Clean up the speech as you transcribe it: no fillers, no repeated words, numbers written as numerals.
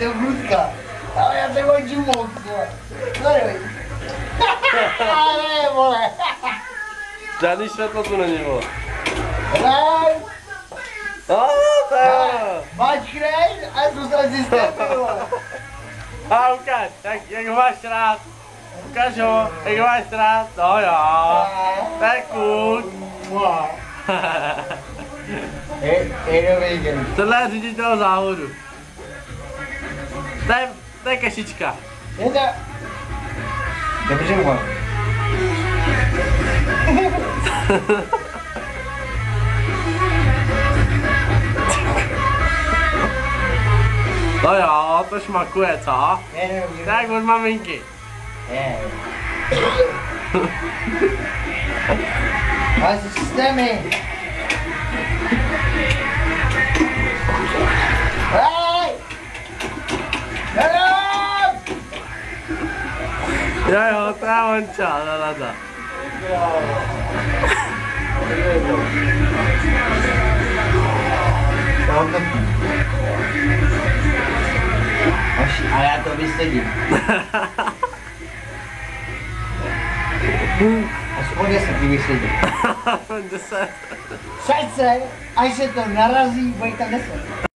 to bludka. Ale já to končím moc, vole. Sleduj. Ne, vole. Žádný světlo tu není, vole. Hraj. To jo. Mačknej a zůstal systém, vole. A ukáž, jak ho máš rád. Ukáž ho, jak ho máš rád. No jo. To je cool. Je dobrý den. Tohle je ředitel závodu. To je kešička. Je to... Dobře, vole. No jo, to šmakuje, co? Je dobrý. Tak od maminky. Je. Ale ty systémy. Hej! Hello! Jo, to je Honča, lada. Ale já to vysedím. Aspoň 10 vysedím. 10. Saď se, až se to narazí, bude tam 10.